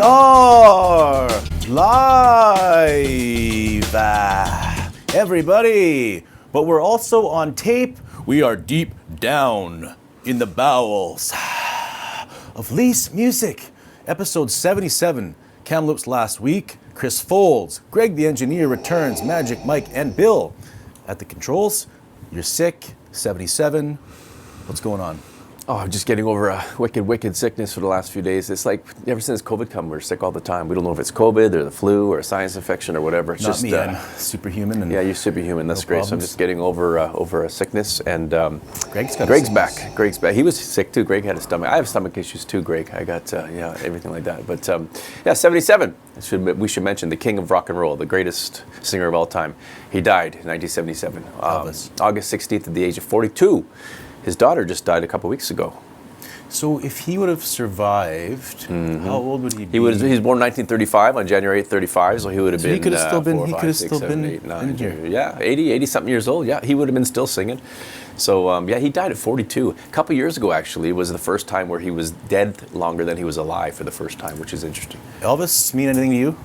are live, everybody. But we're also on tape. We are deep down in the bowels of Lease Music. Episode 77, Kamloops Last week. Chris Folds, Greg the engineer returns, Magic Mike and Bill at the controls. You're sick, 77. What's going on? Oh, I'm just getting over a wicked sickness for the last few days. It's like ever since COVID come, we're sick all the time. We don't know if it's COVID or the flu or a sinus infection or whatever. It's Not just me, I'm superhuman. And yeah, you're superhuman. That's great. problems. So I'm just getting over a sickness. And Greg's back. Greg's back. He was sick too. Greg had a stomach. I have stomach issues too, Greg. I got everything like that. But 77. We should mention the king of rock and roll, the greatest singer of all time. He died in 1977, August 16th at the age of 42. His daughter just died a couple weeks ago. So if he would have survived, how old would he be? He was born 1935 on January 8th, 35, so he would have been. He could have still been. 4, He 5, could have 6, still 7, been 8, 9, in here. Yeah, 80 something years old. Yeah, he would have been still singing. So he died at 42. A couple years ago, actually, was the first time where he was dead longer than he was alive for the first time, which is interesting. Elvis mean anything to you?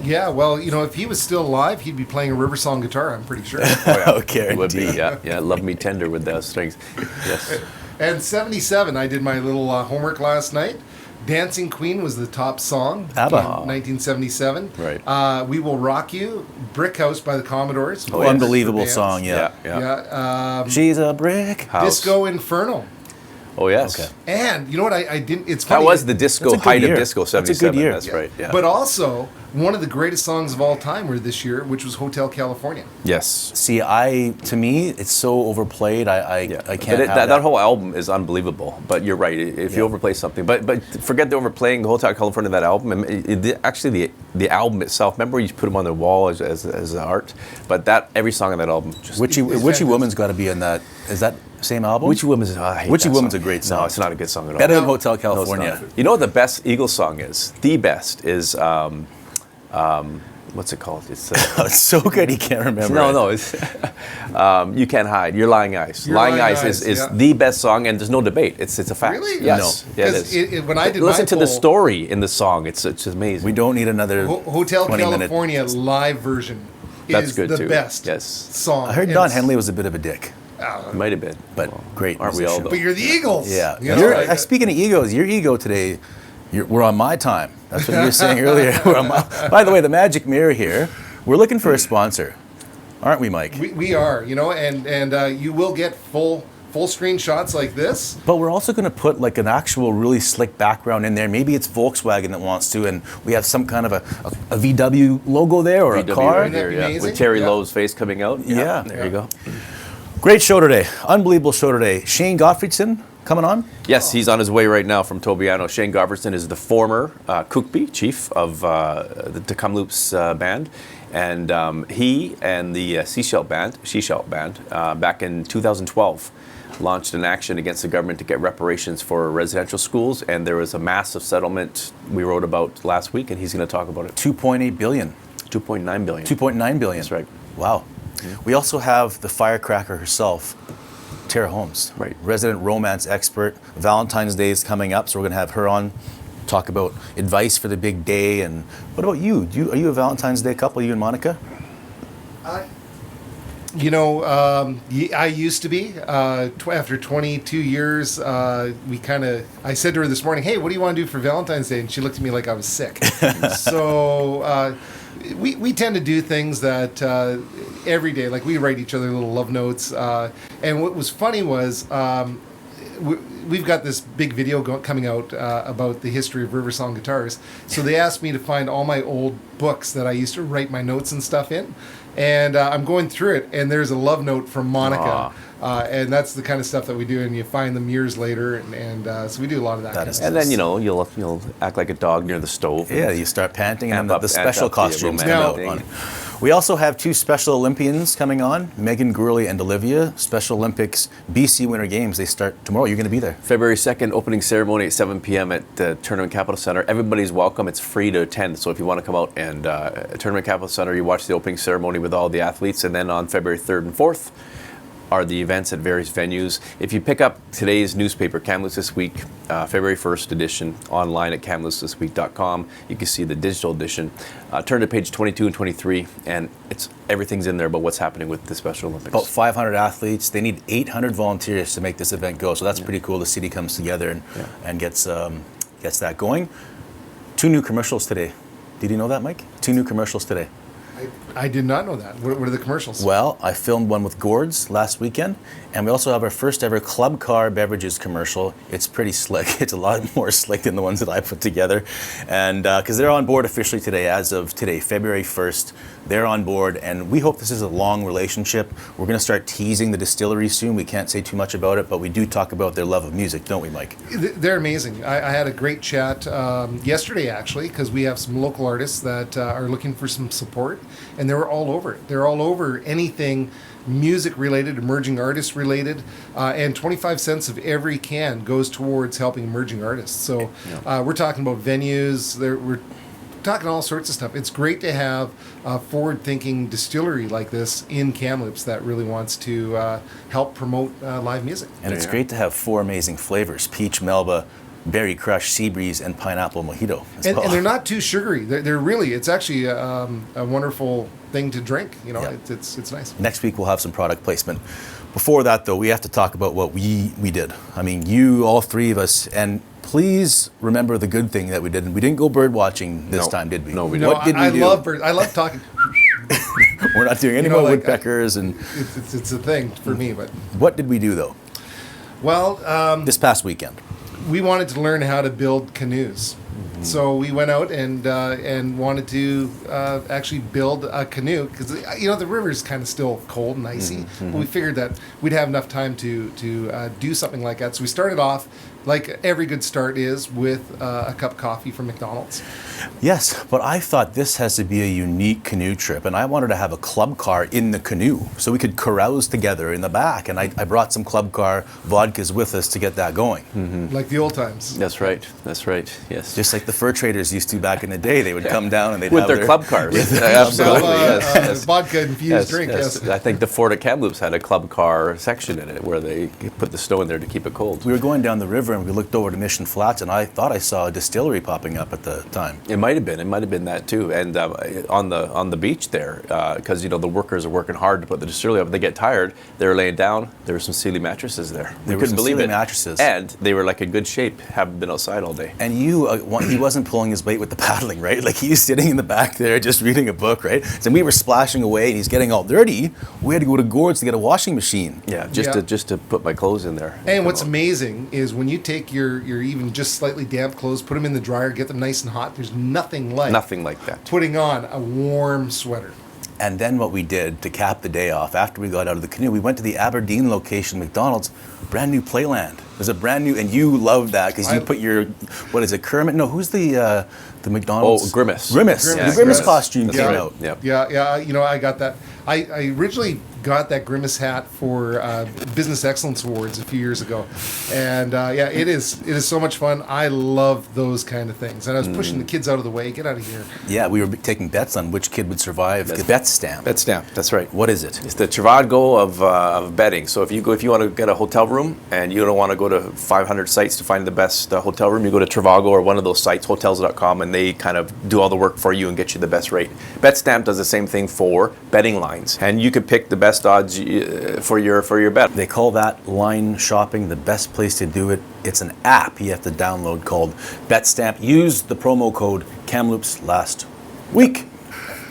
Yeah, well, if he was still alive, he'd be playing a river song guitar, I'm pretty sure. Okay, He would be. Yeah. Love Me Tender with those strings. Yes. And 77, I did my little homework last night. Dancing Queen was the top song ABBA. in 1977. Right. We Will Rock You, Brick House by the Commodores. Oh, unbelievable song, yeah. She's a brick. House. Disco Inferno. Oh, yes. Okay. And you know what, I didn't, it's funny. That was the disco That's a good height year. of disco, 77. That's a good year. That's right, yeah. But also, one of the greatest songs of all time were this year, which was Hotel California. Yes. See, to me, it's so overplayed. I can't have that whole album is unbelievable. But you're right. If you overplay something, but forget the overplaying the Hotel California, that album. Actually, the album itself. Remember, you put them on the wall as art. But every song on that album. Witchy Woman's got to be in that. Is that same album? Witchy Woman's. I hate Witchy that Woman's song. a great song. No, it's not a good song at all. Better than Hotel No, it's California. not. You know what the best Eagles song is? The best is. What's it called? It's so good he can't remember. No, it's You Can't Hide. Your Lying Eyes. Lying Eyes is the best song, and there's no debate. It's a fact. Really? Yes. No. Yeah, it is. When I did Listen my to the poll, story in the song. It's amazing. We don't need another Hotel 20 California minute. live version That's is good the too. best Yes. song. I heard And Don it's- Henley was a bit of a dick, Might have been. but great. Aren't we all, musician. though? But you're the Eagles. Yeah. You know, Speaking of egos, your ego today, we're on my time. That's what you were saying earlier. By the way, the Magic Mirror here, we're looking for a sponsor. Aren't we, Mike? we are, and you will get full screen shots like this. But we're also going to put like an actual really slick background in there. Maybe it's Volkswagen that wants to, and we have some kind of a VW logo there or VW a car. right there, That'd be yeah. amazing. With Terry Yeah. Lowe's face coming out. Yeah. There you go. Great show today. Unbelievable show today. Shane Gottfriedson coming on. Yes, he's on his way right now from Tobiano. Shane Gottfriedson is the former Kukpi chief of the Tk'emlúps band. And he and the shíshálh band, back in 2012, launched an action against the government to get reparations for residential schools. And there was a massive settlement we wrote about last week, and he's going to talk about it. 2.8 billion. 2.9 billion. 2.9 billion. That's right. Wow. We also have the firecracker herself, Tara Holmes. Right. Resident romance expert. Valentine's Day is coming up, so we're going to have her on, talk about advice for the big day. And what about you? Are you a Valentine's Day couple, you and Monica? I used to be. After 22 years, I said to her this morning, "Hey, what do you want to do for Valentine's Day?" And she looked at me like I was sick. So we tend to do things that every day, like we write each other little love notes. And what was funny was we've got this big video coming out about the history of river song guitars. So they asked me to find all my old books that I used to write my notes and stuff in. And I'm going through it, and there's a love note from Monica. And that's the kind of stuff that we do, and you find them years later. And so we do a lot of that kind of stuff. And then, you'll act like a dog near the stove. Yeah, you start panting, and Amp then up- the special amp up the costumes come out. romantic We also have two Special Olympians coming on, Megan and Olivia, Special Olympics B.C. Winter Games. They start tomorrow. You're going to be there. February 2nd, opening ceremony at 7 p.m. at the Tournament Capital Center. Everybody's welcome. It's free to attend. So if you want to come out and Tournament Capital Center, you watch the opening ceremony with all the athletes. And then on February 3rd and 4th, are the events at various venues. If you pick up today's newspaper, Kamloops This Week, February 1st edition, online at kamloopsthisweek.com, you can see the digital edition. Turn to page 22 and 23, and everything's in there about what's happening with the Special Olympics. About 500 athletes. They need 800 volunteers to make this event go. So that's pretty cool. The city comes together and gets that going. 2 new commercials today. Did you know that, Mike? 2 new commercials today. I did not know that. What are the commercials? Well, I filmed one with Gourds last weekend, and we also have our first ever Club Car Beverages commercial. It's pretty slick. It's a lot more slick than the ones that I put together. And because they're on board officially today, as of today, February 1st, they're on board, and we hope this is a long relationship. We're going to start teasing the distillery soon. We can't say too much about it, but we do talk about their love of music, don't we, Mike? They're amazing. I had a great chat yesterday, actually, because we have some local artists that are looking for some support, and they were all over it. They're all over anything music related, emerging artist related, and 25 cents of every can goes towards helping emerging artists. So we're talking about venues. We're talking all sorts of stuff. It's great to have a forward-thinking distillery like this in Kamloops that really wants to help promote live music. And it's great to have 4 amazing flavors: peach, melba, berry crush, sea breeze, and pineapple mojito. And they're not too sugary. They're really, it's actually a wonderful thing to drink. You know, it's nice. Next week we'll have some product placement. Before that, though, we have to talk about what we did. I mean, you, all 3 of us, and please remember the good thing that we did. And we didn't go bird watching this time, did we? No, we didn't. What did we do? I love birds. I love talking. We're not doing any more woodpeckers. And it's a thing for me. But what did we do, though? Well, this past weekend, we wanted to learn how to build canoes. So we went out and wanted to actually build a canoe, because the river is kind of still cold and icy. But we figured that we'd have enough time to do something like that. So we started off, like every good start is, with a cup of coffee from McDonald's. Yes, but I thought this has to be a unique canoe trip, and I wanted to have a club car in the canoe so we could carouse together in the back. And I brought some club car vodkas with us to get that going. Like the old times. That's right. Yes. Just like the fur traders used to back in the day. They would come down and they'd with have their club cars. Absolutely. Yes. Vodka infused drink. Yes. I think the Fort of Kamloops had a club car section in it where they put the snow in there to keep it cold. We were going down the river and we looked over to Mission Flats, and I thought I saw a distillery popping up at the time. It might have been that too. And on the beach there, because the workers are working hard to put the distillery up. They get tired. They're laying down. There were some Sealy mattresses there. There were some Sealy mattresses, and they were like in good shape. Haven't been outside all day. And he wasn't pulling his weight with the paddling, right? Like he was sitting in the back there just reading a book, right? So we were splashing away, and he's getting all dirty. We had to go to Gourds to get a washing machine. Yeah, just to put my clothes in there. And what's amazing is when you take your even just slightly damp clothes, put them in the dryer, get them nice and hot. There's nothing like that. Putting on a warm sweater. And then what we did to cap the day off, after we got out of the canoe, we went to the Aberdeen location, McDonald's, brand new Playland. It was a brand new, and you loved that because you put your, what is it, Kermit? No, who's the McDonald's? Oh, Grimace. Grimace. Yeah, the Grimace costume came out. Yep. Yeah. I got that. I originally got that Grimace hat for Business Excellence Awards a few years ago, and it is so much fun. I love those kind of things, and I was pushing the kids out of the way. Get out of here. Yeah, we were taking bets on which kid would survive. The bet stamp. Bet stamp. That's right. What is it? It's the Trivago of betting. So if you want to get a hotel room and you don't want to go to 500 sites to find the best hotel room, you go to Trivago or one of those sites, hotels.com, and they kind of do all the work for you and get you the best rate. BetStamp does the same thing for betting lines, and you can pick the best odds for your bet. They call that line shopping. The best place to do it. It's an app you have to download called BetStamp. Use the promo code Kamloops Last week.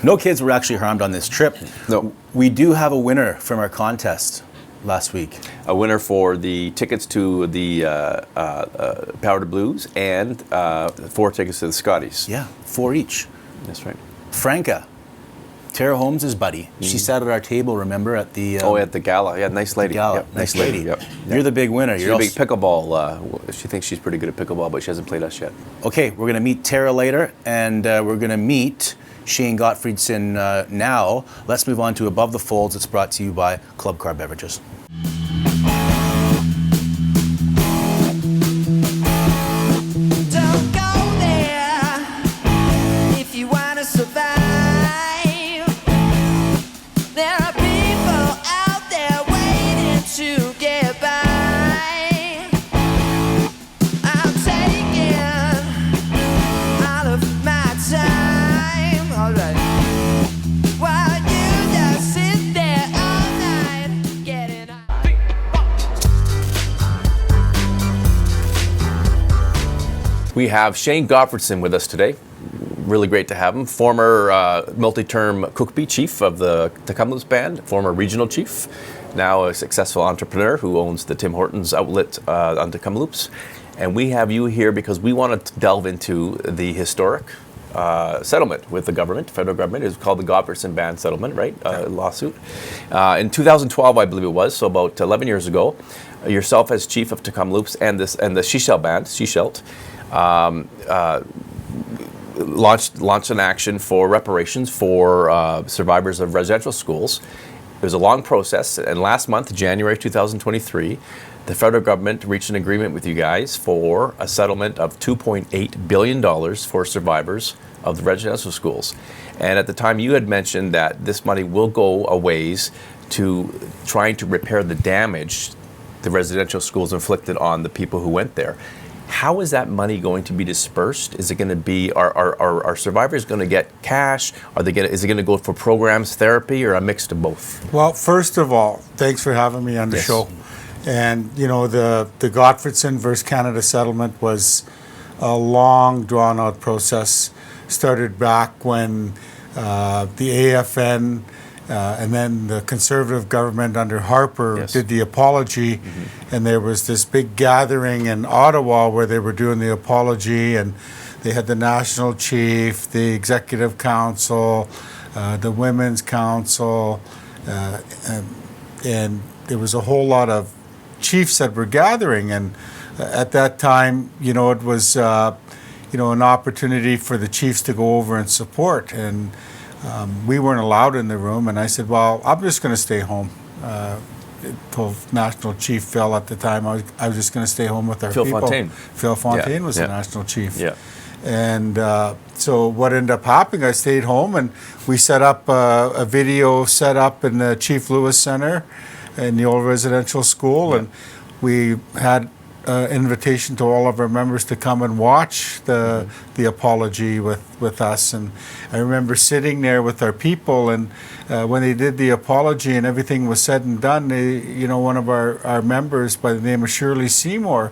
No kids were actually harmed on this trip. No. We do have a winner from our contest last week. A winner for the tickets to the Power to Blues and 4 tickets to the Scotties. Yeah, 4 each. That's right. Franca, Tara Holmes' buddy. She sat at our table, remember, at the... at the gala. Yeah, nice lady. Gala. Yep, Nice lady. Yep. You're the big winner. She's a big pickleball. She thinks she's pretty good at pickleball, but she hasn't played us yet. Okay, we're going to meet Tara later, and we're going to meet Shane Gottfriedson now. Let's move on to Above the Folds. It's brought to you by Club Car Beverages. Don't go there if you want to survive. There are people out there waiting We have Shane Gottfriedson with us today. Really great to have him. Former multi-term Cookbee chief of the Tk'emlúps Band, former regional chief, now a successful entrepreneur who owns the Tim Hortons outlet on Tk'emlúps. And we have you here because we want to delve into the historic settlement with the government, federal government. It's called the Gottfriedson Band settlement, right? Lawsuit. In 2012, I believe it was, so about 11 years ago, yourself as chief of Tk'emlúps and the shíshálh band, Sechelt, launched an action for reparations for survivors of residential schools. It was a long process, and last month, January 2023, the federal government reached an agreement with you guys for a settlement of $2.8 billion for survivors of the residential schools. And at the time, you had mentioned that this money will go a ways to trying to repair the damage the residential schools inflicted on the people who went there. How is that money going to be dispersed? Is it going to be, are survivors going to get cash? Is it going to go for programs, therapy, or a mix of both? Well, first of all, thanks for having me on the show. And, you know, the Gottfriedson versus Canada settlement was a long, drawn-out process. Started back when the AFN and then the Conservative government under Harper did the apology, and there was this big gathering in Ottawa where they were doing the apology, and they had the National Chief, the Executive Council, the Women's Council, and there was a whole lot of chiefs that were gathering, and at that time, you know, it was you know, an opportunity for the chiefs to go over and support, and we weren't allowed in the room, and I said, well, I'm just going to stay home. National Chief Phil at the time, I was just going to stay home with our people. Phil Fontaine was the National Chief. Yeah. And so what ended up happening, I stayed home, and we set up a video set up in the Chief Lewis Center in the old residential school, and we had invitation to all of our members to come and watch the apology with us. And I remember sitting there with our people, and when they did the apology and everything was said and done, you know, one of our members by the name of Shirley Seymour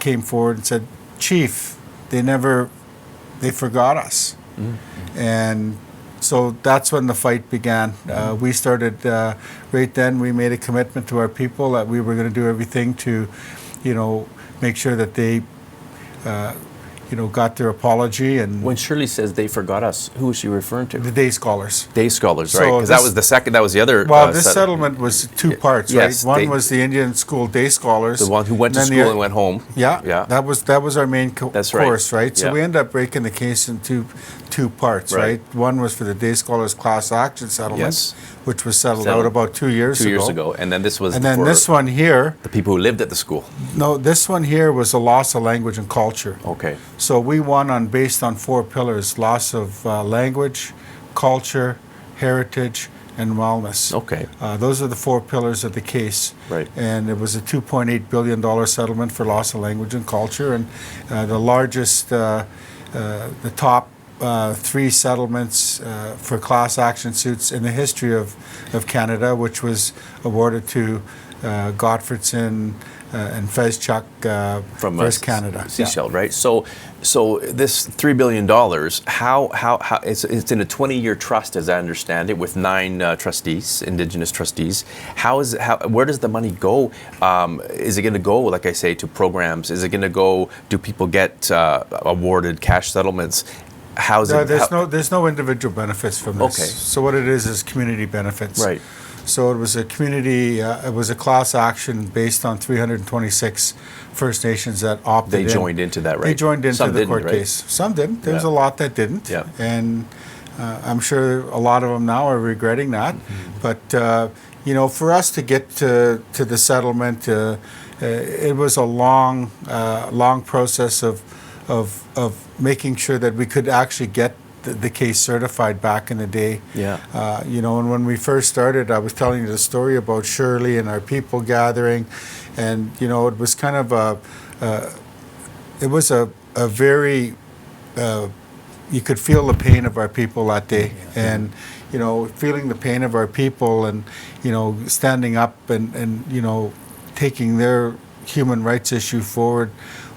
came forward and said, Chief, they forgot us. And so that's when the fight began. We started right then. We made a commitment to our people that we were going to do everything to, you know, make sure that they, you know, got their apology. And when Shirley says they forgot us, who is she referring to? The day scholars. Day scholars, right? Because that was the second. That was the other. Well, this settlement was two parts, right? One was the Indian school day scholars, the one who went to school and went home. Yeah. That was our main course, right? So we ended up breaking the case into two parts, right? One was for the day scholars class action settlement, which was settled out about 2 years ago. 2 years ago, and then this was. And then this one here, the people who lived at the school. No, this one here was a loss of language and culture. Okay. So we won based on 4 pillars: loss of language, culture, heritage, and wellness. Okay. Those are the 4 pillars of the case. Right. And it was a $2.8 billion settlement for loss of language and culture, and the largest, the top 3 settlements for class action suits in the history of Canada, which was awarded to Gottfriedson and Fezchuk from versus Canada. Sechelt, right? So this $3 billion, how it's in a 20-year trust, as I understand it, with 9 trustees, Indigenous trustees. Where does the money go? Is it going to go, like I say, to programs? Is it going to go? Do people get awarded cash settlements? There's no individual benefits from this. Okay. So what it is community benefits. Right. So it was a community, it was a class action based on 326 First Nations that opted in. They joined into that, right? They joined into Some the didn't, court right? case. Some didn't. There was a lot that didn't. Yeah. And I'm sure a lot of them now are regretting that. But, you know, for us to get to the settlement, it was a long process of making sure that we could actually get the case certified back in the day. Yeah. You know, and when we first started, I was telling you the story about Shirley and our people gathering, and you know, it was kind of a very you could feel the pain of our people that day, and you know, feeling the pain of our people, and you know, standing up and you know, taking their human rights issue forward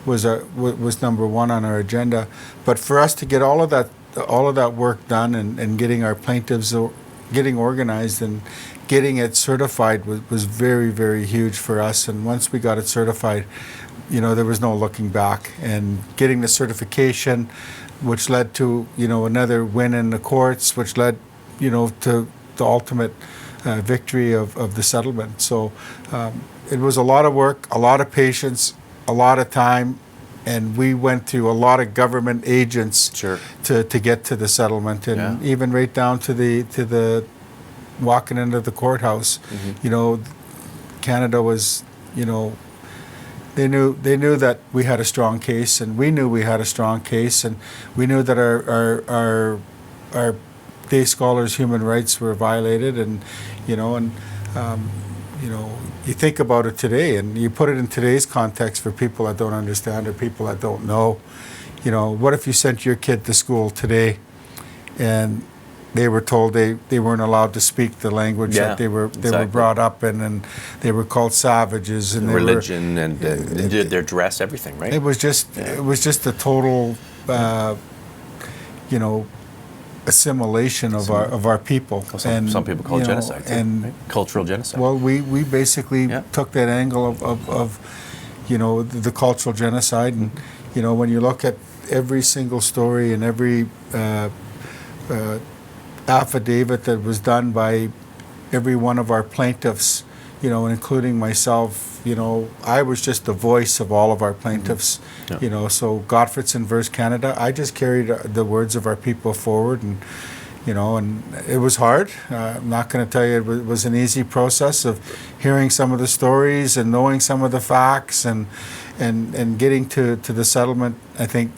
was number one on our agenda. But for us to get all of that work done and getting our plaintiffs getting organized and getting it certified was very, very huge for us. And once we got it certified, there was no looking back. And getting the certification, which led to another win in the courts, which led to the ultimate victory of the settlement. So it was a lot of work, a lot of patience, a lot of time, and we went through a lot of government agents to get to the settlement, and even right down to the walking into the courthouse. Canada was, they knew that we had a strong case, and we knew we had a strong case, and we knew that our day scholars' human rights were violated, and you think about it today, and you put it in today's context for people that don't understand or people that don't know. What if you sent your kid to school today, and they were told they weren't allowed to speak the language that they were brought up in, and they were called savages, and religion and their dress, everything, right? It was just a total, assimilation of our people. Some people call it genocide, and right? Cultural genocide. Well, we basically took that angle of the cultural genocide, and when you look at every single story and every affidavit that was done by every one of our plaintiffs, including myself, I was just the voice of all of our plaintiffs. So Gottfriedson versus Canada, I just carried the words of our people forward, and and it was hard. I'm not going to tell you it was an easy process of hearing some of the stories and knowing some of the facts, and getting to the settlement. I think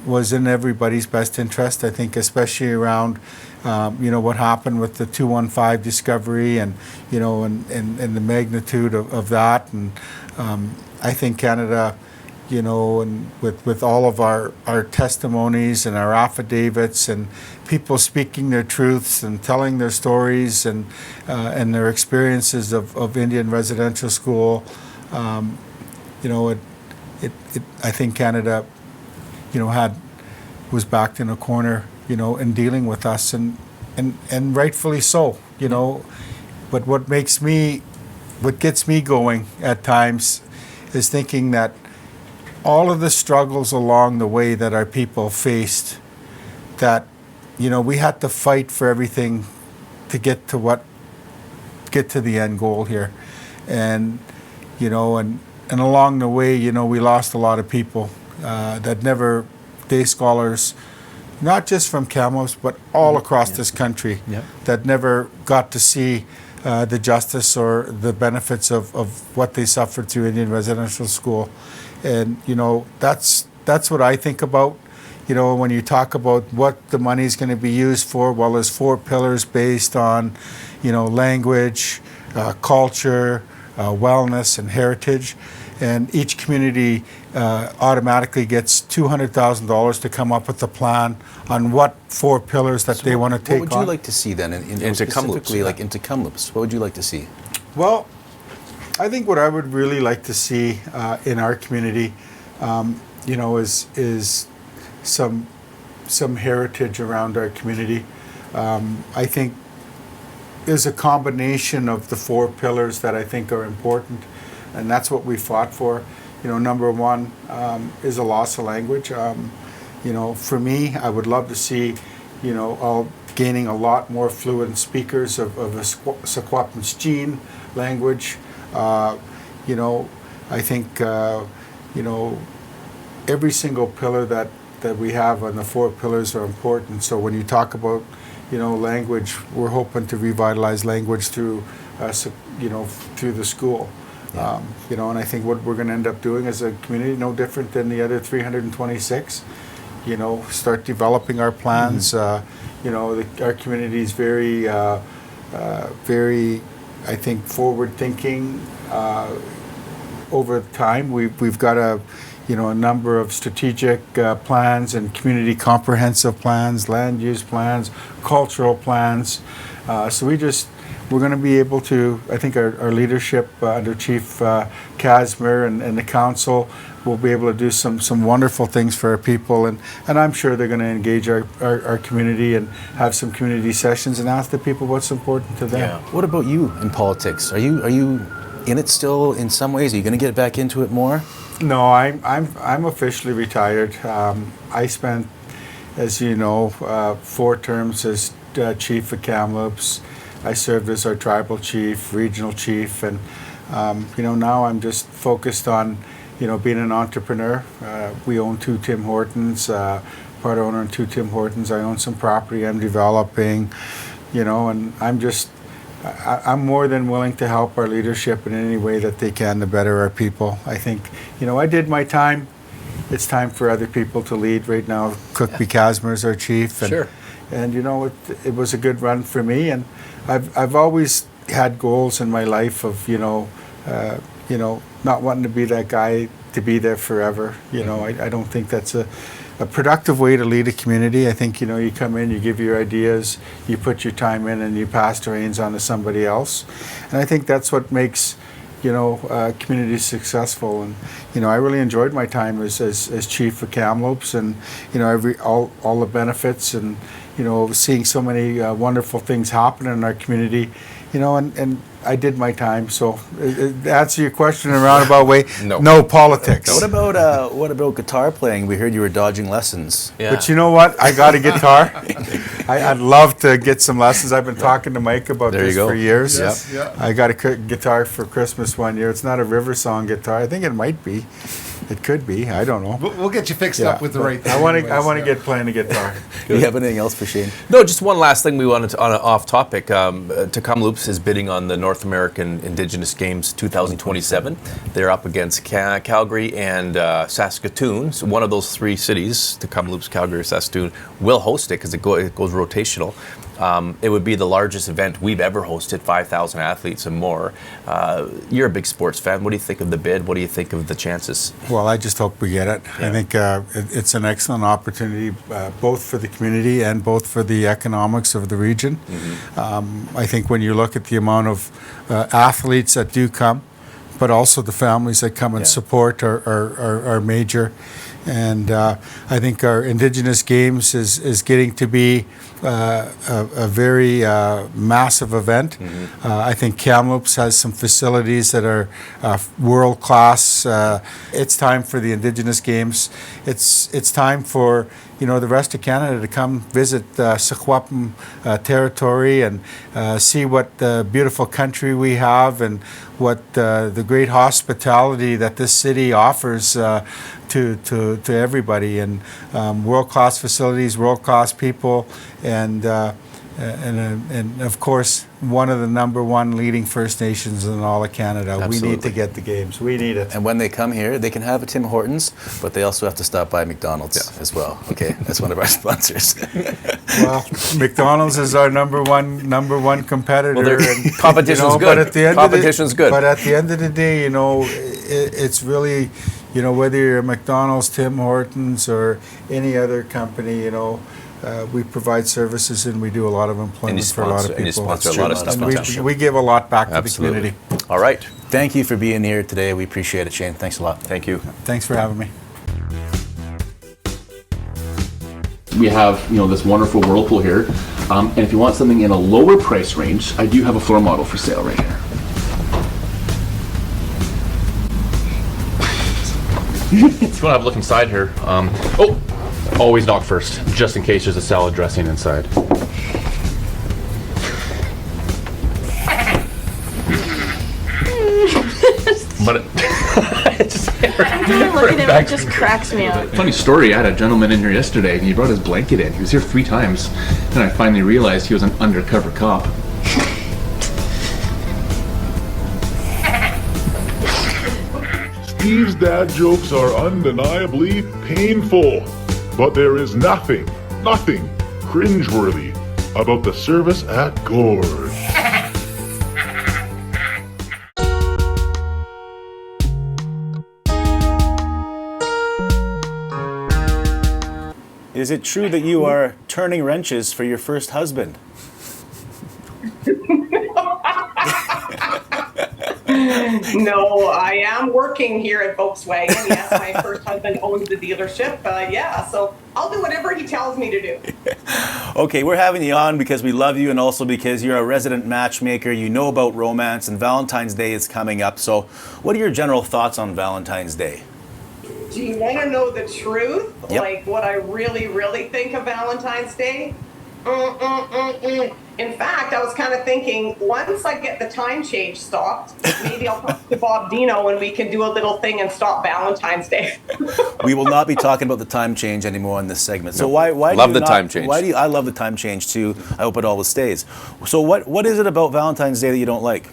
was in everybody's best interest. I think especially around what happened with the 215 discovery, and and the magnitude of that, and I think Canada, and with all of our testimonies and our affidavits and people speaking their truths and telling their stories and their experiences of Indian residential school, I think Canada, was backed in a corner, in dealing with us, and rightfully so, But what gets me going at times is thinking that all of the struggles along the way that our people faced, that, we had to fight for everything to get to the end goal here. And, and along the way, we lost a lot of people that never, day scholars, not just from Kamloops, but all across this country, that never got to see the justice or the benefits of what they suffered through Indian residential school. And, that's what I think about, when you talk about what the money is going to be used for. Well, there's 4 pillars based on, language, culture, wellness, and heritage. And each community automatically gets $200,000 to come up with a plan on what 4 pillars that they want to take on. What would you like to see then, specifically like in Tk'emlúps? What would you like to see? Well, I think what I would really like to see in our community, is some heritage around our community. I think there's a combination of the 4 pillars that I think are important, and that's what we fought for. Number 1 is a loss of language. For me, I would love to see, gaining a lot more fluent speakers of the Secwépemc language. I think, every single pillar that we have on the 4 pillars are important. So when you talk about, language, we're hoping to revitalize language through, through the school. Yeah. And I think what we're going to end up doing as a community, no different than the other 326, start developing our plans. Mm-hmm. Our community is very, very, I think, forward-thinking. Over time, we've got a number of strategic plans and community comprehensive plans, land use plans, cultural plans. So we're going to be able to, I think our leadership under Chief Casimir and the council, we'll be able to do some wonderful things for our people, and I'm sure they're going to engage our community and have some community sessions and ask the people what's important to them. Yeah. What about you in politics? Are you in it still in some ways? Are you going to get back into it more? No, I'm officially retired. I spent, as you know, 4 terms as chief of Kamloops. I served as our tribal chief, regional chief, and now I'm just focused on being an entrepreneur. We own 2 Tim Hortons, part owner in 2 Tim Hortons. I own some property I'm developing, and I'm more than willing to help our leadership in any way that they can to better our people. I think, I did my time. It's time for other people to lead. Right now, Cookby Casmer is our chief. And, sure. And, it was a good run for me. And I've always had goals in my life of, not wanting to be that guy to be there forever. I don't think that's a productive way to lead a community. I think, you come in, you give your ideas, you put your time in, and you pass the reins on to somebody else. And I think that's what makes, communities successful. And, I really enjoyed my time as chief of Kamloops, and, all the benefits, and, seeing so many wonderful things happen in our community, and I did my time. So to answer your question in a roundabout way, no politics. What about guitar playing? We heard you were dodging lessons. Yeah. But you know what? I got a guitar. I'd love to get some lessons. I've been talking to Mike about this for years. Yes. Yeah. I got a guitar for Christmas one year. It's not a River Song guitar. I think it might be. It could be. I don't know. We'll get you fixed up with the right thing. I want to get playing the guitar. Do you have anything else for Shane? No, just one last thing we wanted to, on an off topic. Tk'emlúps is bidding on the North American Indigenous Games 2027. They're up against Calgary and Saskatoon. So one of those 3 cities, Tk'emlúps, Calgary, or Saskatoon, will host it because it goes rotational. It would be the largest event we've ever hosted, 5,000 athletes and more. You're a big sports fan. What do you think of the bid? What do you think of the chances? Well, I just hope we get it. Yeah. I think it's an excellent opportunity, both for the community and both for the economics of the region. Mm-hmm. I think when you look at the amount of athletes that do come, but also the families that come and support are major. And I think our Indigenous Games is getting to be a very massive event. Mm-hmm. I think Kamloops has some facilities that are world class. It's time for the Indigenous Games. It's time for the rest of Canada to come visit Secwépemc territory and see what beautiful country we have and what the great hospitality that this city offers to everybody, and world-class facilities, world-class people, and of course one of the #1 leading First Nations in all of Canada. Absolutely. We need to get the games. We need it. And when they come here, they can have a Tim Hortons, but they also have to stop by McDonald's as well. Okay, that's one of our sponsors. Well, McDonald's is our number one competitor. Well, competition's good. But at the end competition's good. But at the end of the day, it's really, whether you're McDonald's, Tim Hortons, or any other company, we provide services and we do a lot of employment for a lot of people. And you sponsor a lot of stuff. And we give a lot back to the community. All right. Thank you for being here today. We appreciate it, Shane. Thanks a lot. Thank you. Thanks for having me. We have, this wonderful whirlpool here. And if you want something in a lower price range, I do have a floor model for sale right here. If you want to have a look inside here, always knock first, just in case there's a salad dressing inside. But it just cracks me up. Funny story, I had a gentleman in here yesterday and he brought his blanket in. He was here 3 times and I finally realized he was an undercover cop. Steve's dad jokes are undeniably painful, but there is nothing cringeworthy about the service at Gorge. Is it true that you are turning wrenches for your first husband? No, I am working here at Volkswagen. Yes, my first husband owns the dealership. So I'll do whatever he tells me to do. Okay, we're having you on because we love you and also because you're a resident matchmaker. You know about romance, and Valentine's Day is coming up. So what are your general thoughts on Valentine's Day? Do you want to know the truth? Yep. Like what I really, really think of Valentine's Day? In fact, I was kind of thinking, once I get the time change stopped, maybe I'll talk to Bob Dino and we can do a little thing and stop Valentine's Day. We will not be talking about the time change anymore in this segment. So why love the time change. Why do you? I love the time change too. I hope it always stays. So what is it about Valentine's Day that you don't like?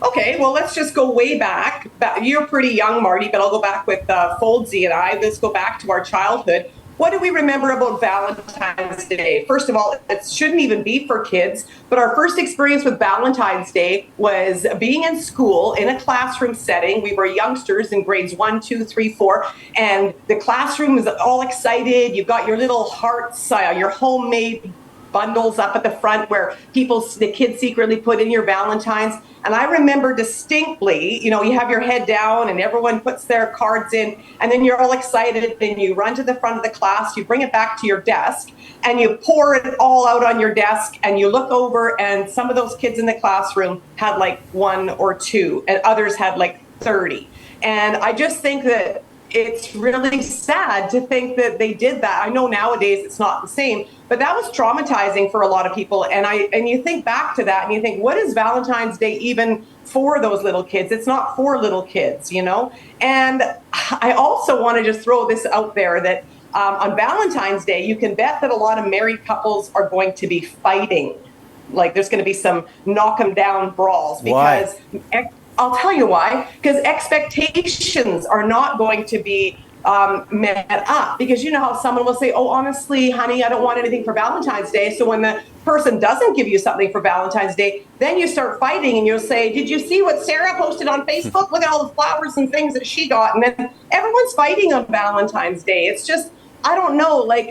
Okay, well, let's just go way back. You're pretty young, Marty, but I'll go back with Foldsy and I. Let's go back to our childhood. What do we remember about Valentine's Day? First of all, it shouldn't even be for kids, but our first experience with Valentine's Day was being in school in a classroom setting. We were youngsters in grades 1, 2, 3, 4, and the classroom was all excited. You've got your little hearts, your homemade bundles up at the front where the kids secretly put in your Valentines. And I remember distinctly, you have your head down and everyone puts their cards in, and then you're all excited and you run to the front of the class, you bring it back to your desk and you pour it all out on your desk and you look over, and some of those kids in the classroom had like 1 or 2 and others had like 30. And I just think that it's really sad to think that they did that. I know nowadays it's not the same, but that was traumatizing for a lot of people. And you think back to that and you think, what is Valentine's Day even for those little kids? It's not for little kids, And I also want to just throw this out there that on Valentine's Day, you can bet that a lot of married couples are going to be fighting. Like there's going to be some knock 'em down brawls because I'll tell you why, because expectations are not going to be met up, because you know how someone will say, oh, honestly, honey, I don't want anything for Valentine's Day. So when the person doesn't give you something for Valentine's Day, then you start fighting and you'll say, did you see what Sarah posted on Facebook? Look at all the flowers and things that she got. And then everyone's fighting on Valentine's Day. It's just, I don't know, like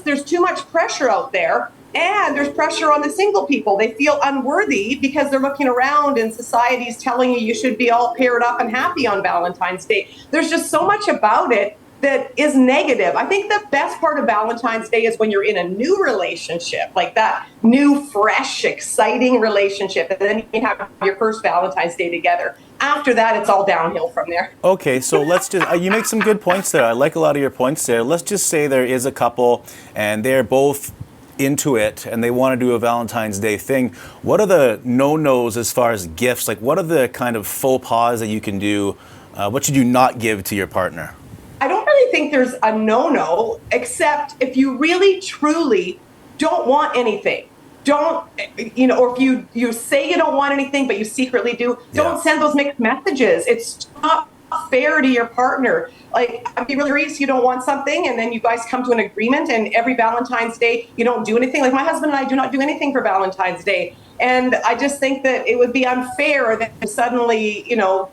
there's too much pressure out there. And there's pressure on the single people. They feel unworthy because they're looking around and society's telling you should be all paired up and happy on Valentine's Day. There's just so much about it that is negative. I think the best part of Valentine's Day is when you're in a new relationship, like that new, fresh, exciting relationship. And then you have your first Valentine's Day together. After that, it's all downhill from there. Okay, so let's just, you make some good points there. I like a lot of your points there. Let's just say there is a couple and they're both into it and they want to do a Valentine's Day thing. What are the no-nos as far as gifts? Like what are the kind of faux pas that you can do? What should you not give to your partner? I don't really think there's a no-no, except if you really truly don't want anything. Or if you say you don't want anything, but you secretly do, don't send those mixed messages. It's not fair to your partner. Like, I'd be really curious, you don't want something, and then you guys come to an agreement, and every Valentine's Day, you don't do anything. Like, my husband and I do not do anything for Valentine's Day. And I just think that it would be unfair that you suddenly,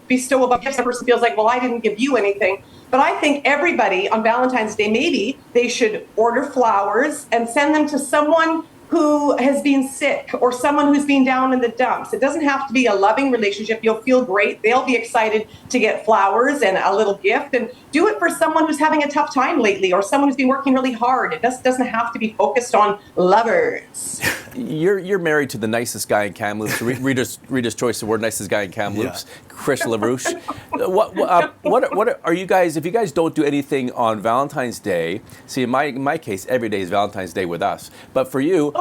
bestow a gift. The person feels like, well, I didn't give you anything. But I think everybody on Valentine's Day, maybe they should order flowers and send them to someone who has been sick or someone who's been down in the dumps. It doesn't have to be a loving relationship. You'll feel great. They'll be excited to get flowers and a little gift, and do it for someone who's having a tough time lately or someone who's been working really hard. It doesn't have to be focused on lovers. You're married to the nicest guy in Kamloops. Reader's choice award, nicest guy in Kamloops, Chris LaRouche. What are you guys? If you guys don't do anything on Valentine's Day, see, in my case, every day is Valentine's Day with us. But for you,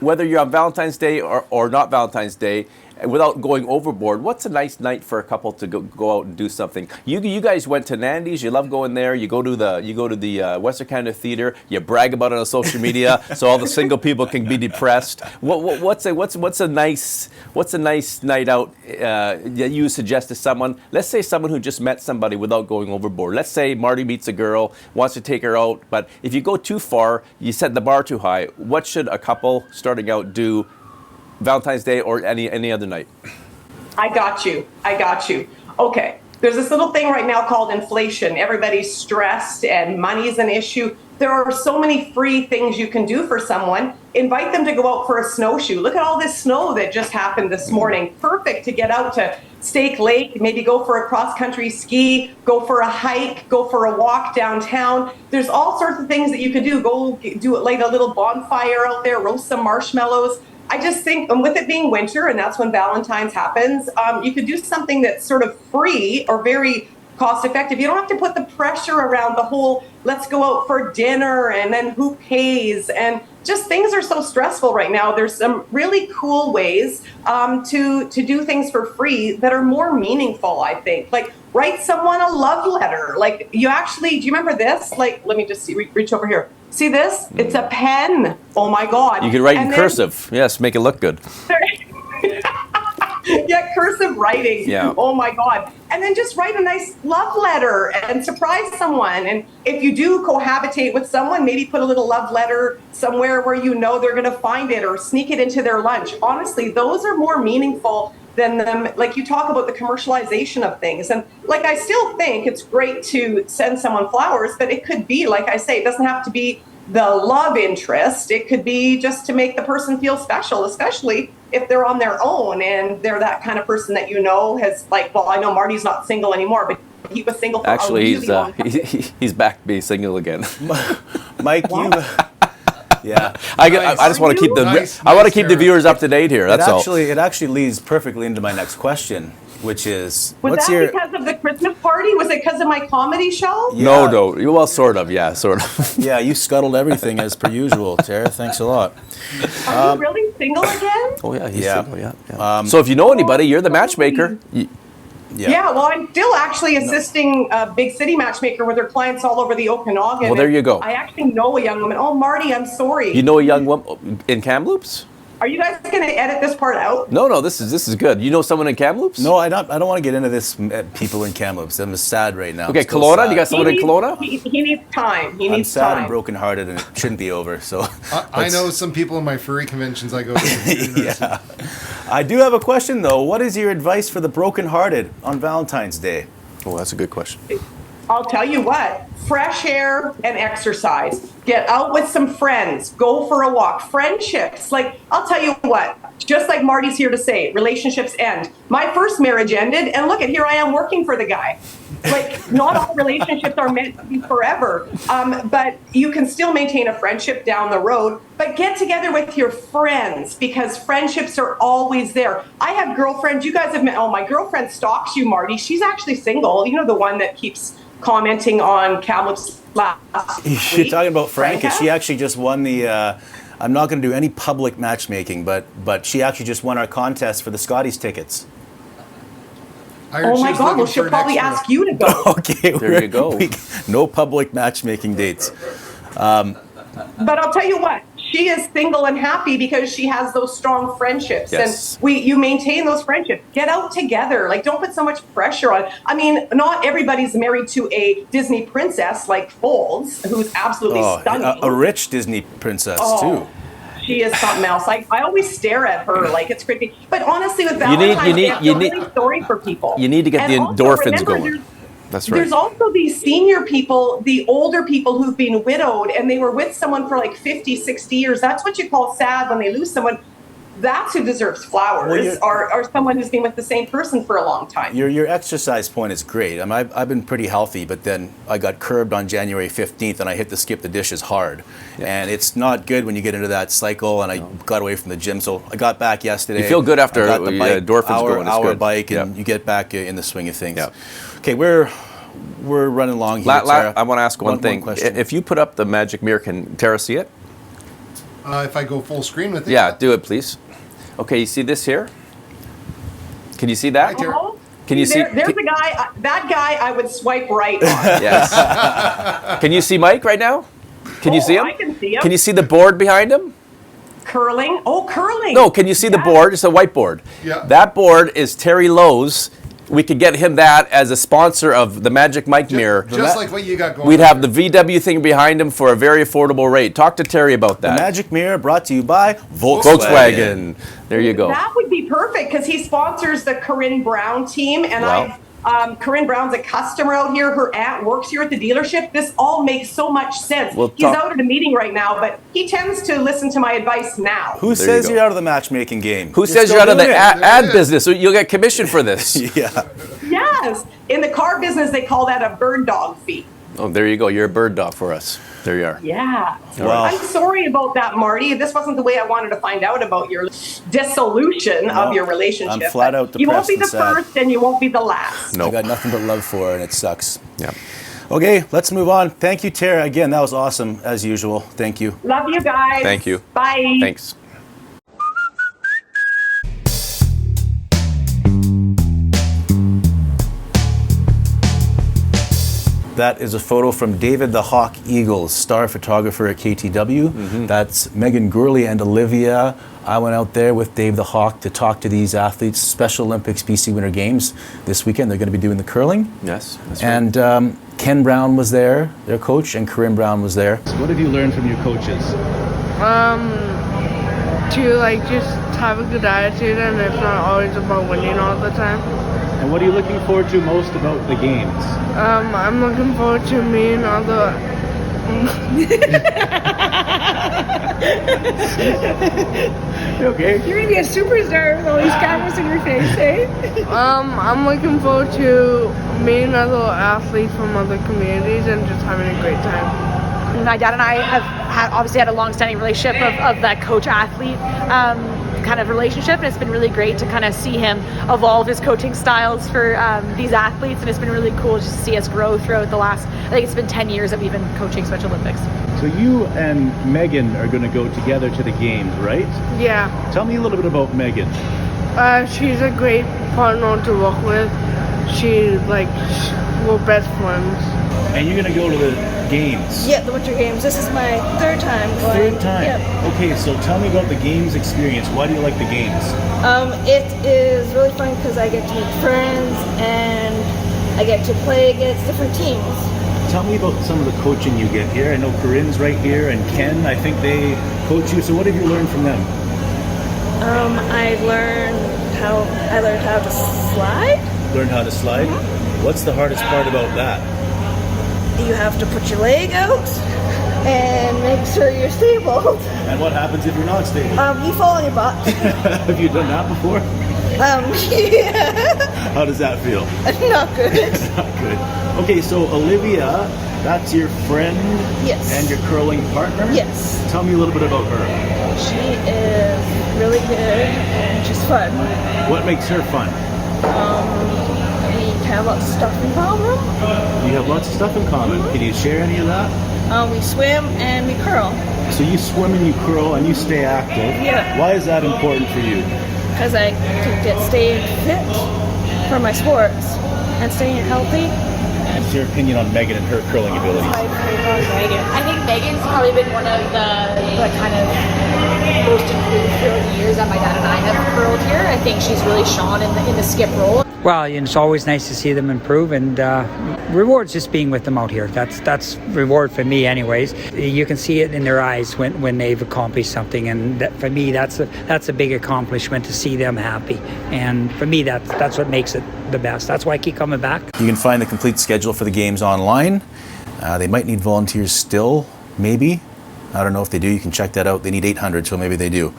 whether you're on Valentine's Day or not Valentine's Day, without going overboard, what's a nice night for a couple to go out and do something? You guys went to Nandy's. You love going there. You go to the Western Canada Theatre. You brag about it on social media, so all the single people can be depressed. What's a nice night out that you suggest to someone? Let's say someone who just met somebody without going overboard. Let's say Marty meets a girl, wants to take her out, but if you go too far, you set the bar too high. What should a couple starting out do Valentine's Day or any other night? I got you. Okay. There's this little thing right now called inflation. Everybody's stressed and money is an issue. there are so many free things you can do for someone. Invite them to go out for a snowshoe. Look at all this snow that just happened this morning. Perfect to get out to Stake Lake, maybe go for a cross-country ski, go for a hike, go for a walk downtown. There's all sorts of things that you can do. Go do it, like a little bonfire out there, roast some marshmallows. I just think, and with it being winter, and that's when Valentine's happens, you could do something that's sort of free or very cost-effective. You don't have to put the pressure around the whole, let's go out for dinner and then who pays, and just things are so stressful right now. There's some really cool ways to do things for free that are more meaningful, I think. Like, write someone a love letter. Like, you actually, do you remember this? Like, let me just see, reach over here. See this? It's a pen. Oh my God. You can write in cursive. Yes, make it look good. Yeah, cursive writing. Yeah. Oh my God. And then just write a nice love letter and surprise someone. And if you do cohabitate with someone, maybe put a little love letter somewhere where you know they're going to find it, or sneak it into their lunch. Honestly, those are more meaningful than them. Like, you talk about the commercialization of things. And like, I still think it's great to send someone flowers, but it could be, like I say, it doesn't have to be the love interest. It could be just to make the person feel special, especially if they're on their own and they're that kind of person that, you know, has, like, well, I know Marty's not single anymore, but he was single for actually, a really long time. he's back to being single again. Mike, you. Yeah, I just want to keep the viewers up to date here. That's all. It actually leads perfectly into my next question, which is, because of the Christmas party? Was it because of my comedy show? Yeah. No. Well, sort of. Yeah, sort of. Yeah, you scuttled everything as per usual, Tara. Thanks a lot. Are you really single again? Oh yeah, he's single. Yeah. So if you know anybody, you're the matchmaker. Yeah, well, I'm still actually assisting a big city matchmaker with her clients all over the Okanagan. Well, there you go. I actually know a young woman. Oh, Marty, I'm sorry. You know a young woman in Kamloops? Are you guys going to edit this part out? No, this is good. You know someone in Kamloops? No, I don't want to get into this, people in Kamloops. I'm sad right now. Okay, Kelowna? You got someone in Kelowna? He needs time. I'm sad and brokenhearted, and it shouldn't be over. So I know some people in my furry conventions I go to. Yeah. I do have a question, though. What is your advice for the brokenhearted on Valentine's Day? Oh, that's a good question. I'll tell you what, fresh air and exercise. Get out with some friends. Go for a walk. Friendships. Like, I'll tell you what, just like Marty's here to say, relationships end. My first marriage ended, and look at, here I am working for the guy. Like, not all relationships are meant to be forever, but you can still maintain a friendship down the road. But get together with your friends, because friendships are always there. I have girlfriends. You guys have met. Oh, my girlfriend stalks you, Marty. She's actually single. You know, the one that keeps commenting on Kamloops Last. You're talking about Franca. She actually just won the. I'm not going to do any public matchmaking, but she actually just won our contest for the Scotties tickets. Oh my God! Well, she'll probably ask you to go. Okay, there you go. No public matchmaking dates. But I'll tell you what. She is single and happy because she has those strong friendships. Yes. And you maintain those friendships. Get out together. Like, don't put so much pressure on. I mean, not everybody's married to a Disney princess like Folds, who's absolutely stunning. A rich Disney princess, too. She is something else. I always stare at her like it's creepy. But honestly, with Valentine's Day, I feel really sorry for people. You need to get the endorphins going. That's right. There's also these senior people, the older people who've been widowed, and they were with someone for like 50, 60 years. That's what you call sad when they lose someone. That's who deserves flowers, or someone who's been with the same person for a long time. Your exercise point is great. I mean, I've been pretty healthy, but then I got curbed on January 15th, and I hit the skip the dishes hard. Yeah. And it's not good when you get into that cycle, and I got away from the gym. So I got back yesterday. You feel good after I got the bike, endorphins going. Hour bike, and you get back in the swing of things. Yeah. Okay, we're running along here, Tara. I want to ask one thing. If you put up the magic mirror, can Tara see it? If I go full screen with it. Yeah, do it, please. Okay, you see this here? Can you see that? Can you see? There's a guy. That guy, I would swipe right on. Yes. Can you see Mike right now? Can you see him? I can see him. Can you see the board behind him? Curling. Oh, curling. No, can you see the board? It's a whiteboard. Yeah. That board is Terry Lowe's. We could get him that as a sponsor of the Magic Mike mirror. Just like what you got going. We'd have the VW thing behind him for a very affordable rate. Talk to Terry about that. The Magic mirror brought to you by Volkswagen. There you go. That would be perfect because he sponsors the Corryn Brown team, and Corryn Brown's a customer out here. Her aunt works here at the dealership. This all makes so much sense. He's out at a meeting right now, but he tends to listen to my advice now. Who says you're out of the matchmaking game? Who says you're out of the ad business? So you'll get commission for this. Yeah. Yes. In the car business, they call that a bird dog fee. Oh, there you go. You're a bird dog for us. There you are. Yeah. Wow. I'm sorry about that, Marty. This wasn't the way I wanted to find out about your dissolution of your relationship. I'm flat out depressed. You won't be the and sad. first and you won't be the last. I got nothing but love for her, and it sucks. Yeah. Okay, let's move on. Thank you, Tara. Again, that was awesome, as usual. Thank you. Love you guys. Thank you. Bye. Thanks. That is a photo from David the Hawk Eagles, star photographer at KTW. That's Megan and Olivia. I went out there with Dave the Hawk to talk to these athletes. Special Olympics B.C. Winter Games this weekend. They're going to be doing the curling. Yes, that's right. And Ken Brown was there, their coach, and Corryn Brown was there. What have you learned from your coaches? To just have a good attitude, and it's not always about winning all the time. And what are you looking forward to most about the games? I'm looking forward to meeting all the. Okay. You're gonna be a superstar with all these cameras in your face, eh? I'm looking forward to meeting other athletes from other communities and just having a great time. My dad and I have obviously had a long-standing relationship of that coach-athlete kind of relationship, and it's been really great to kind of see him evolve his coaching styles for these athletes, and it's been really cool just to see us grow throughout the last, I think it's been 10 years that we've been coaching Special Olympics. So you and Megan are going to go together to the games, right? Yeah. Tell me a little bit about Megan. She's a great partner to work with. We're best friends. And you're going to go to the games. Yeah, the Winter Games. This is my third time going. Third time? Yep. Okay, so tell me about the games experience. Why do you like the games? It is really fun because I get to make friends and I get to play against different teams. Tell me about some of the coaching you get here. I know Corryn's right here, and Ken, I think they coach you. So what have you learned from them? I learned how to slide. Learn how to slide? Mm-hmm. What's the hardest part about that? You have to put your leg out and make sure you're stable. And what happens if you're not stable? You fall on your butt. Have you done that before? Yeah. How does that feel? Not good. Not good. Okay, so Olivia, that's your friend? Yes. And your curling partner? Yes. Tell me a little bit about her. She is really good and she's fun. What makes her fun? We have lots of stuff in common. You have lots of stuff in common. Can you share any of that? We swim and we curl. So you swim and you curl and you stay active. Yeah. Why is that important for you? Because I can stay fit for my sports and staying healthy. What's your opinion on Megan and her curling abilities? I think Megan's probably been one of the kind of most improved throughout the years that my dad and I have curled here. I think she's really shone in the skip role. Well, it's always nice to see them improve, and rewards just being with them out here. That's reward for me, anyways. You can see it in their eyes when they've accomplished something, and for me, that's a big accomplishment to see them happy. And for me, that's what makes it the best. That's why I keep coming back. You can find the complete schedule for the games online. They might need volunteers still, maybe. I don't know if they do. You can check that out. They need 800, so maybe they do.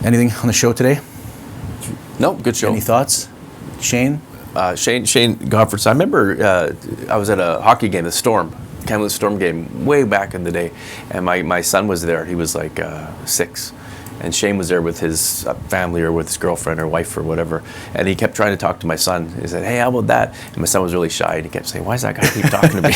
Anything on the show today? No, good show. Any thoughts? Shane? Shane Gottfriedson. I remember I was at a hockey game, the Storm, Kamloops Storm game, way back in the day, and my son was there. He was like 6. And Shane was there with his family or with his girlfriend or wife or whatever. And he kept trying to talk to my son. He said, "Hey, how about that?" And my son was really shy. And he kept saying, "Why does that guy keep talking to me?"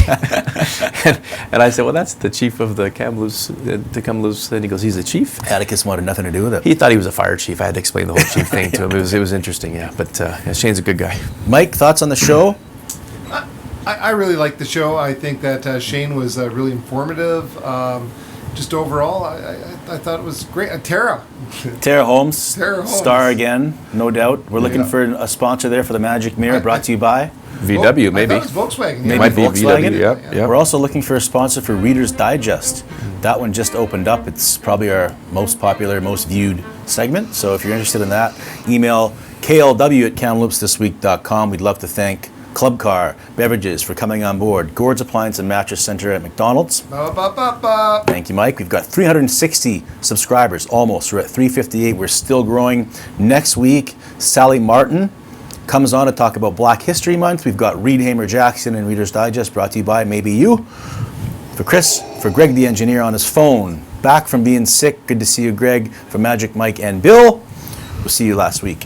and I said, "Well, that's the chief of the Tk'emlúps." And he goes, "He's the chief?" Atticus wanted nothing to do with it. He thought he was a fire chief. I had to explain the whole chief thing to him. It was interesting, yeah. But Shane's a good guy. Mike, thoughts on the show? I really liked the show. I think that Shane was really informative. Just overall, I thought it was great. Tara Holmes, star again, no doubt. We're looking for a sponsor there for the Magic Mirror, brought to you by VW, maybe. I thought it was Volkswagen. Maybe Might be Volkswagen. VW, yeah. We're also looking for a sponsor for Reader's Digest. That one just opened up. It's probably our most popular, most viewed segment. So if you're interested in that, email KLW at KamloopsThisWeek.com. We'd love to thank Club Car Beverages for coming on board. Gord's Appliance and Mattress Center at McDonald's. Thank you, Mike. We've got 360 subscribers, almost. We're at 358. We're still growing. Next week, Sally Martin comes on to talk about Black History Month. We've got Reed Hamer Jackson and Reader's Digest, brought to you by Maybe You. For Chris, for Greg the engineer on his phone, back from being sick. Good to see you, Greg. For Magic Mike and Bill, we'll see you last week.